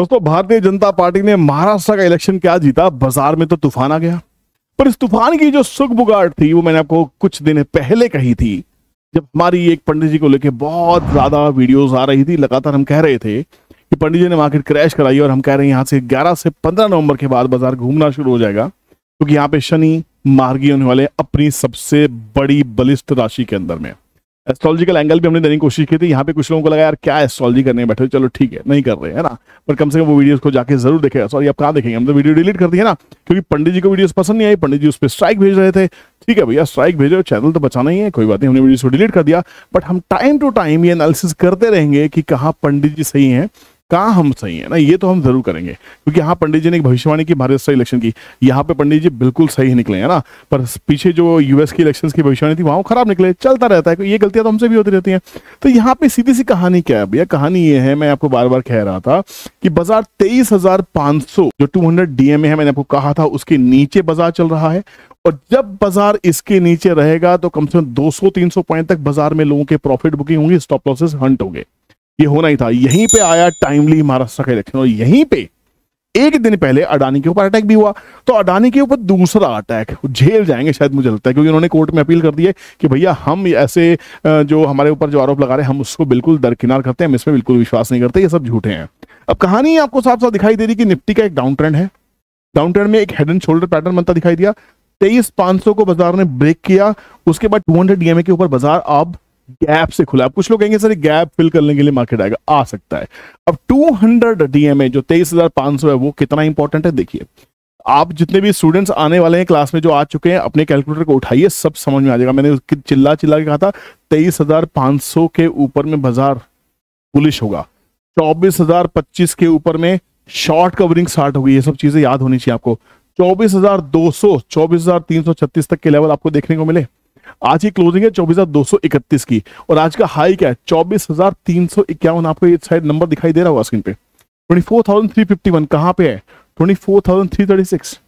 दोस्तों, भारतीय जनता पार्टी ने महाराष्ट्र का इलेक्शन क्या जीता, बाजार में तो तूफान आ गया। पर इस तूफान की जो सुगबुगाहट थी वो मैंने आपको कुछ दिन पहले कही थी, जब हमारी एक पंडित जी को लेके बहुत ज्यादा वीडियोस आ रही थी। लगातार हम कह रहे थे कि पंडित जी ने मार्केट क्रैश कराई और हम कह रहे हैं यहाँ से 11 से 15 नवंबर के बाद बाजार घूमना शुरू हो जाएगा, क्योंकि यहाँ पे शनि मार्गी होने वाले अपनी सबसे बड़ी बलिष्ठ राशि के अंदर में। एस्ट्रोलॉजिकल एंगल भी हमने देने की कोशिश की थी। यहाँ पे कुछ लोगों को लगा यार क्या एस्ट्रोलॉजी करने बैठे, चलो ठीक है नहीं कर रहे हैं ना, पर कम से कम वो वीडियोस को जाके जरूर देखेगा। सॉरी, आप कहाँ देखेंगे, हम तो वीडियो डिलीट कर दिए ना, क्योंकि पंडित जी को वीडियोस पसंद नहीं आई। पंडित जी उस पर स्ट्राइक भेज रहे थे। ठीक है भैया, स्ट्राइक भेजो, चैनल तो बचाना ही है, कोई बात नहीं, हमने वीडियोस को डिलीट कर दिया। बट हम टाइम टू टाइम ये एनालिसिस करते रहेंगे कि कहाँ पंडित जी सही हैं, कहाँ हम सही है ना, ये तो हम जरूर करेंगे। क्योंकि यहाँ पंडित जी ने एक भविष्यवाणी की महाराष्ट्र इलेक्शन की, यहाँ पे पंडित जी बिल्कुल सही निकले है ना, पर पीछे जो यूएस की इलेक्शंस की भविष्यवाणी थी वहाँ खराब निकले। चलता रहता है, ये गलतियां तो हमसे भी होती रहती हैं। तो यहाँ पे सीधी सी कहानी क्या है भैया, कहानी ये है, मैं आपको बार बार कह रहा था कि बाजार 23,500 जो 200 डीएमए है, मैंने आपको कहा था उसके नीचे बाजार चल रहा है। और जब बाजार इसके नीचे रहेगा तो कम से कम 200-300 पॉइंट तक बाजार में लोगों के प्रॉफिट बुकिंग होंगी, स्टॉप लॉसेस हंट होंगे। ये होना ही था। यहीं पे आया टाइमली महाराष्ट्र का इलेक्शन, और यहीं पे एक दिन पहले अडानी के ऊपर अटैक भी हुआ। तो अडानी के ऊपर दूसरा अटैक झेल जाएंगे शायद, मुझे लगता है, क्योंकि उन्होंने कोर्ट में अपील कर दी है कि भैया हम ऐसे जो हमारे ऊपर जो आरोप लगा रहे हैं हम उसको बिल्कुल दरकिनार करते हैं, हम इसमें बिल्कुल विश्वास नहीं करते, ये सब झूठे हैं। अब कहानी आपको साफ साफ दिखाई दे रही कि निफ्टी का एक डाउन ट्रेंड है। डाउन ट्रेंड में एक हेड एंड शोल्डर पैटर्न बनता दिखाई दिया। 23,500 को बाजार ने ब्रेक किया, उसके बाद 200 डीएमए के ऊपर बाजार अब गैप से खुला। अब कुछ लोग कहेंगे सर गैप फिल करने के लिए मार्केट आएगा, आ सकता है। अब 200 डीएमए जो 23,500 है वो कितना इंपॉर्टेंट है, देखिए आप जितने भी स्टूडेंट्स आने वाले हैं क्लास में जो आ चुके हैं, अपने कैलकुलेटर को उठाइए, सब समझ में आ जाएगा। मैंने चिल्ला चिल्ला के कहा था 23,500 के ऊपर में बाजार बुलिश होगा, 24,025 के ऊपर में शॉर्ट कवरिंग स्टार्ट होगी। ये सब चीजें याद होनी चाहिए आपको। 24,200 24,336 तक के लेवल आपको देखने को मिले। आज की क्लोजिंग है 24,231 की, और आज का हाई क्या है 24,351। आपको ये शायद नंबर दिखाई दे रहा होगा स्क्रीन पे। 24,351 कहां पे है, 24,336।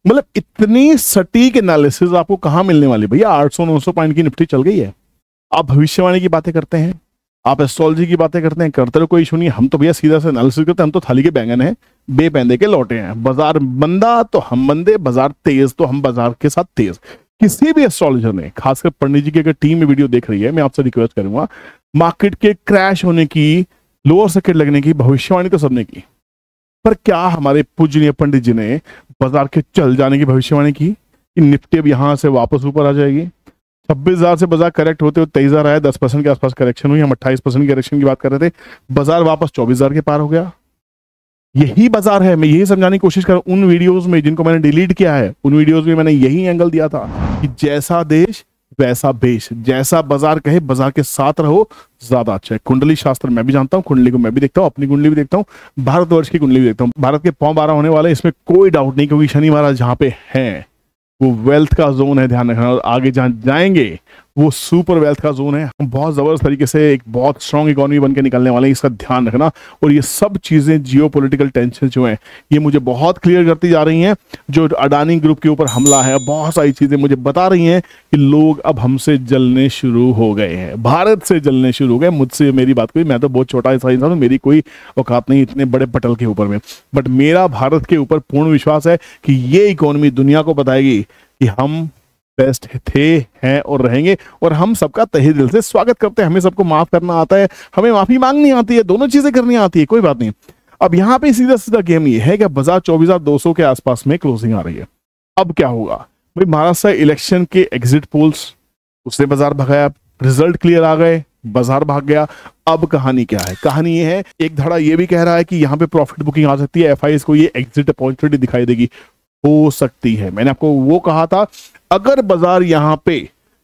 मतलब इतनी सटीक एनालिसिस आपको कहां मिलने वाली भैया। 800-900 पॉइंट की निफ्टी चल गई है। आप भविष्यवाणी की बातें करते हैं, आप एस्ट्रोलॉजी की बातें करते हैं, करते रहो, कोई इशू नहीं। हम तो भैया सीधा से एनालिसिस करते हैं, हम तो थाली के बैंगन हैं, बेपैंदे के लौटे हैं। बाजार मंदा तो हम मंदे, बाजार तेज तो हम बाजार के साथ तेज। किसी भी एस्ट्रोलॉजर ने, खासकर पंडित जी की अगर टीम में वीडियो देख रही है, मैं आपसे रिक्वेस्ट करूंगा, मार्केट के क्रैश होने की, लोअर सर्किट लगने की भविष्यवाणी तो सबने की, पर क्या हमारे पूजनीय पंडित जी ने बाजार के चल जाने की भविष्यवाणी की कि निफ्टी अब यहां से वापस ऊपर आ जाएगी। 26,000 से बाजार करेक्ट होते हुए 23,000 आया, 10% के आसपास करेक्शन हुई। हम 28% की करेक्शन की बात कर रहे थे, बाजार वापस 24,000 के पार हो गया। यही बाजार है। मैं यही समझाने की कोशिश कर, उन वीडियोस में जिनको मैंने डिलीट किया है, उन वीडियोस में मैंने यही एंगल दिया था कि जैसा देश वैसा भेष, जैसा बाजार कहे बाजार के साथ रहो, ज्यादा अच्छा है। कुंडली शास्त्र मैं भी जानता हूं, कुंडली को मैं भी देखता हूं, अपनी कुंडली भी देखता हूं, भारतवर्ष की कुंडली भी देखता हूं। भारत के पौ 12 होने वाले, इसमें कोई डाउट नहीं, क्योंकि शनि महाराज जहां पे हैं वो वेल्थ का जोन है, ध्यान रखना। और आगे जहां जाएंगे वो सुपर वेल्थ का जोन है। हम बहुत जबरदस्त तरीके से एक बहुत स्ट्रांग इकोनॉमी बन के निकलने वाले हैं, इसका ध्यान रखना। और ये सब चीजें जियोपॉलिटिकल टेंशन जो हैं ये मुझे बहुत क्लियर करती जा रही हैं। जो अडानी ग्रुप के ऊपर हमला है, बहुत सारी चीजें मुझे बता रही हैं कि लोग अब हमसे जलने शुरू हो गए हैं, भारत से जलने शुरू हो गए। मुझसे मेरी बात कोई, मैं तो बहुत छोटा सा इंसान हूं, मेरी कोई औकात नहीं इतने बड़े पटल के ऊपर में, बट मेरा भारत के ऊपर पूर्ण विश्वास है कि ये इकोनॉमी दुनिया को बताएगी कि हम बेस्ट थे, हैं और रहेंगे। और हम सबका तहे दिल से स्वागत करते हैं। हमें सबको माफ करना आता है, हमें माफी मांगनी आती है, दोनों चीजें करनी आती है, कोई बात नहीं। अब यहां पे सीधा सीधा गेम ये है कि बाजार 24,200 के आसपास में क्लोजिंग आ रही है। अब क्या होगा भाई, महाराष्ट्र इलेक्शन के एग्जिट पोल्स, उससे बाजार भगाया, रिजल्ट क्लियर आ गए, बाजार भाग गया। अब कहानी क्या है, कहानी ये है, एक धड़ा ये भी कह रहा है कि यहाँ पे प्रॉफिट बुकिंग आ सकती है, एफआईएस को ये एग्जिट अपॉर्चुनिटी दिखाई देगी, हो सकती है। मैंने आपको वो कहा था, अगर बाजार यहां पे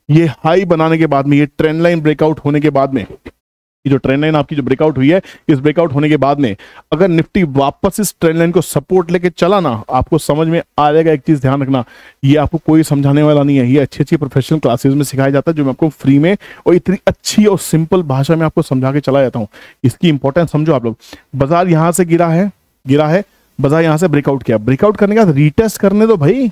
ये हाई बनाने के बाद में, ये ट्रेंड लाइन ब्रेकआउट होने के बाद में, ये जो ट्रेंड लाइन आपकी जो ब्रेकआउट हुई है, इस ब्रेकआउट होने के बाद में अगर निफ्टी वापस इस ट्रेंड लाइन को सपोर्ट लेके चला ना, आपको समझ में आ जाएगा। एक चीज ध्यान रखना, ये आपको कोई समझाने वाला नहीं है, ये अच्छी अच्छी प्रोफेशनल क्लासेस में सिखाया जाता है, जो मैं आपको फ्री में और इतनी अच्छी और सिंपल भाषा में आपको समझा के चला जाता हूँ। इसकी इंपॉर्टेंस समझो आप लोग। बाजार यहां से गिरा है, बाजार यहां से ब्रेकआउट किया, ब्रेकआउट करने के बाद रीटेस्ट करने दो भाई,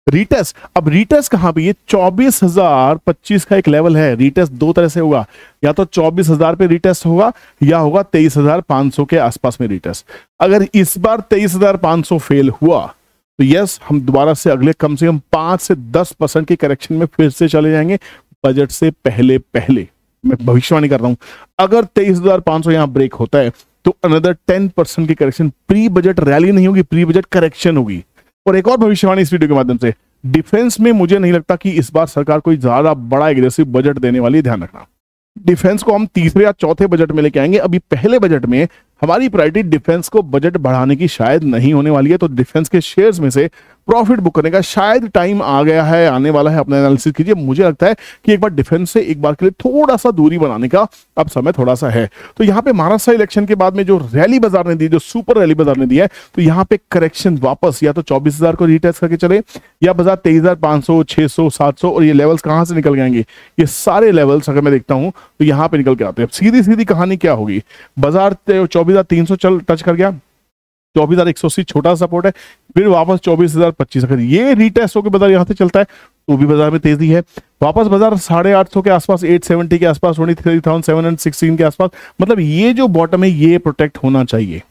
रीटेस्ट, अब रीटेस्ट कहां पे, ये 24,025 का एक लेवल है। रीटेस्ट दो तरह से होगा, या तो 24,000 पे रीटेस्ट होगा या होगा 23,500 के आसपास में रीटेस्ट। अगर इस बार 23,500 फेल हुआ तो यस, हम दोबारा से अगले कम से कम 5 से 10% के करेक्शन में फिर से चले जाएंगे बजट से पहले पहले। मैं भविष्यवाणी कर रहा हूं, अगर 23,500 यहां ब्रेक होता है तो अनदर 10% की करेक्शन, प्री बजट रैली नहीं होगी, प्री बजट करेक्शन होगी। और एक और भविष्यवाणी इस वीडियो के माध्यम से, डिफेंस में मुझे नहीं लगता कि इस बार सरकार कोई ज्यादा बड़ा एग्रेसिव बजट देने वाली है, ध्यान रखना। डिफेंस को हम तीसरे या चौथे बजट में लेके आएंगे। अभी पहले बजट में हमारी प्रायोरिटी डिफेंस को बजट बढ़ाने की शायद नहीं होने वाली है, तो डिफेंस के शेयर्स में से प्रॉफिट बुक करने का शायद टाइम आ गया है, आने वाला है। अपना एनालिसिस कीजिए। मुझे लगता है कि एक बार डिफेंस से एक बार के लिए थोड़ा सा दूरी बनाने का अब समय थोड़ा सा है। तो यहाँ पे महाराष्ट्र इलेक्शन के बाद में जो रैली बाजार ने दी, जो सुपर रैली बाजार ने दी है, तो यहाँ पे करेक्शन वापस या तो 24,000 को रीटेस्ट करके चले, या बाजार 23,500, 600, 700, और ये लेवल्स कहां से निकल जाएंगे, ये सारे लेवल्स अगर मैं देखता हूं तो यहाँ पे निकल के आते हैं। सीधी सीधी कहानी क्या होगी, बाजार 24,300 चल टच कर गया, 24,180 छोटा सपोर्ट है, फिर वापस 24,025। अगर ये रीटेस्ट होकर बाजार यहां से चलता है तो भी बाजार में तेजी है। वापस बाजार 850 के आसपास, 870 के आसपास, 23,716 के आसपास, मतलब ये जो बॉटम है ये प्रोटेक्ट होना चाहिए।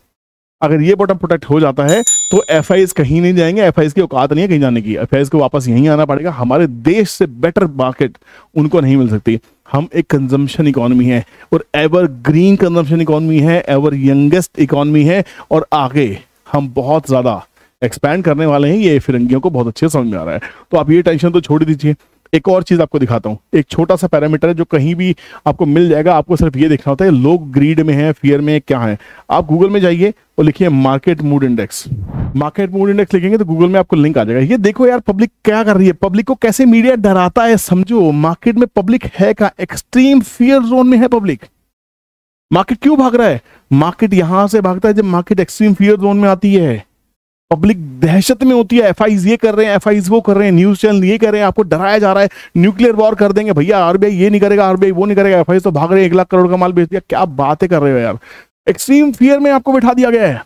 अगर ये बॉटम प्रोटेक्ट हो जाता है तो एफआईज कहीं नहीं जाएंगे, एफआईज की औकात नहीं है कहीं जाने की, एफआईज को वापस यहीं आना पड़ेगा। हमारे देश से बेटर मार्केट उनको नहीं मिल सकती। हम एक कंजम्पशन इकोनॉमी है, और एवर ग्रीन कंजम्पशन इकोनॉमी है, एवर यंगेस्ट इकोनॉमी है, और आगे हम बहुत ज्यादा एक्सपैंड करने वाले हैं। ये फिरंगियों को बहुत अच्छे समझ में आ रहा है, तो आप ये टेंशन तो छोड़ दीजिए। एक और चीज आपको दिखाता हूं, एक छोटा सा पैरामीटर है जो कहीं भी आपको मिल जाएगा। आपको सिर्फ ये देखना होता है लोग ग्रीड में हैं, फियर में क्या है। आप गूगल में जाइए और लिखिए market mood index. Market mood index लिखेंगे तो गूगल में आपको लिंक आ जाएगा। ये देखो यार पब्लिक क्या कर रही है, पब्लिक को कैसे मीडिया डराता है। समझो मार्केट में पब्लिक है का, एक्सट्रीम फियर जोन में है पब्लिक। मार्केट क्यों भाग रहा है, मार्केट यहां से भागता है जब मार्केट एक्सट्रीम फियर जोन में आती है। पब्लिक दहशत में होती है, एफआईज ये कर रहे हैं, एफआईज वो कर रहे हैं, न्यूज चैनल ये कर रहे हैं, आपको डराया जा रहा है न्यूक्लियर वॉर कर देंगे भैया, आरबीआई ये नहीं करेगा, आरबीआई वो नहीं करेगा, एफआईज तो भाग रहे हैं, 1 लाख करोड़ का माल बेच दिया। क्या बातें कर रहे हो यार, एक्सट्रीम फियर में आपको बिठा दिया गया है।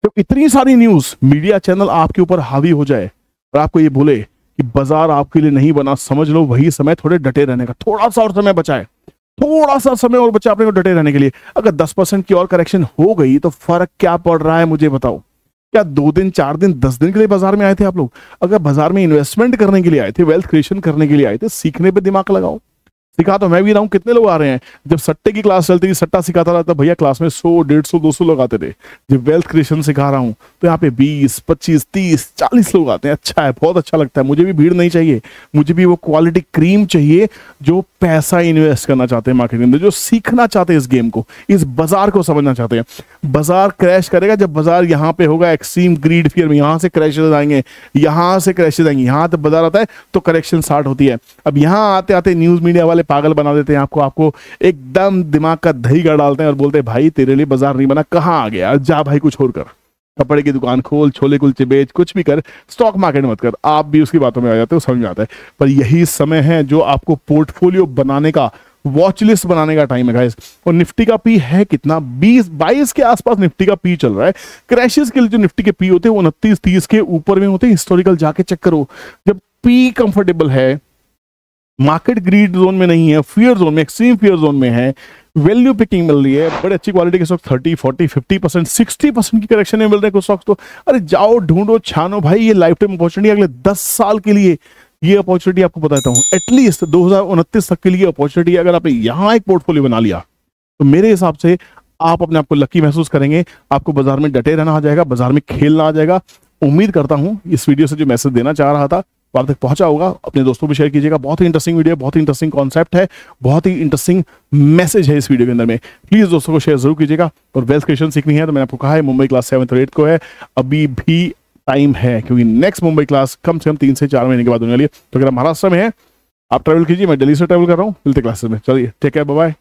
तो इतनी सारी न्यूज मीडिया चैनल आपके ऊपर हावी हो जाए और आपको ये बोले कि बाजार आपके लिए नहीं बना, समझ लो वही समय थोड़े डटे रहने का। थोड़ा सा और समय बचा है, थोड़ा सा समय और बचा अपने को डटे रहने के लिए। अगर 10% की और करेक्शन हो गई तो फर्क क्या पड़ रहा है मुझे बताओ। क्या 2 दिन 4 दिन 10 दिन के लिए बाजार में आए थे आप लोग? अगर बाजार में इन्वेस्टमेंट करने के लिए आए थे, वेल्थ क्रिएशन करने के लिए आए थे, सीखने पे दिमाग लगाओ। सिखा तो मैं भी रहा हूं, कितने लोग आ रहे हैं। जब सट्टे की क्लास चलती थी, सट्टा सिखाता रहा था भैया, क्लास में 100, 150, 200 लोग आते थे। जब वेल्थ क्रिएशन सिखा रहा हूं तो यहाँ पे 20, 25, 30, 40 लोग आते हैं। अच्छा है, बहुत अच्छा लगता है। मुझे भी भीड़ नहीं चाहिए, मुझे भी वो क्वालिटी क्रीम चाहिए जो पैसा इन्वेस्ट करना चाहते हैं मार्केट के अंदर, जो सीखना चाहते हैं इस गेम को, इस बाजार को समझना चाहते हैं। बाजार क्रैश करेगा जब बाजार यहाँ पे होगा एक्सट्रीम ग्रीड फियर में, यहाँ से क्रैशेस आएंगे, यहाँ से क्रैशेस आएंगे, यहाँ तक बाजार आता है तो करेक्शन स्टार्ट होती है। अब यहाँ आते आते न्यूज मीडिया वाले पागल बना देते हैं आपको एकदम दिमाग का दही कर डालते हैं और बोलते हैं भाई तेरे लिए बाजार नहीं बना, कहाँ आ गया, जा भाई कुछ और कर, कपड़े की दुकान खोल, छोले कुलचे बेच, कुछ भी कर, स्टॉक मार्केट मत कर। आप भी उसकी बातों में आ जाते हो, समझ में आता है। पर यही समय है जो आपको पोर्टफोलियो बनाने का, वॉच लिस्ट बनाने का टाइम है गाइस। और निफ्टी का पी है कितना, 20-22 के आसपास निफ्टी का पी चल रहा है। क्रैशेस के लिए जो निफ्टी के पी होते हैं वो 29-30 के ऊपर में होते हैं। हिस्टोरिकल जाके चेक करो, जब पी कंफर्टेबल है, मार्केट ग्रीड जोन में नहीं है, फियर जोन में, एक्सट्रीम फियर जोन में है, वैल्यू पिकिंग मिल रही है, बड़े अच्छी क्वालिटी के स्टॉक 30, 40, 50%, 60% की करेक्शन में मिल रहे हैं कुछ स्टॉक्स तो। अरे जाओ ढूंढो छानो भाई, ये लाइफ टाइम अपॉर्चुनिटी, अगले 10 साल के लिए ये अपॉर्चुनिटी आपको बताता हूँ। एटलीस्ट 2029 तक के लिए अपॉर्चुनिटी। अगर आपने यहाँ एक पोर्टफोलियो बना लिया तो मेरे हिसाब से आप अपने आप को लकी महसूस करेंगे। आपको बाजार में डटे रहना आ जाएगा, बाजार में खेलना आ जाएगा। उम्मीद करता हूं इस वीडियो से जो मैसेज देना चाह रहा था वो आप तक पहुंचा होगा। अपने दोस्तों को शेयर कीजिएगा। बहुत ही इंटरेस्टिंग वीडियो, बहुत ही इंटरेस्टिंग कॉन्सेप्ट है, बहुत ही इंटरेस्टिंग मैसेज है इस वीडियो के अंदर में। प्लीज दोस्तों को शेयर जरूर कीजिएगा। और वेल्थ क्रिएशन सीखनी है तो मैंने आपको कहा है मुंबई क्लास 7th और 8th को है, अभी भी टाइम है, क्योंकि नेक्स्ट मुंबई क्लास कम से कम 3 से 4 महीने के बाद होने वाली है। तो अगर महाराष्ट्र में है आप ट्रैवल कीजिए, मैं दिल्ली से ट्रैवल कर रहा हूँ, मिलते क्लासेस में। चलिए टेक केयर, बाय बाय।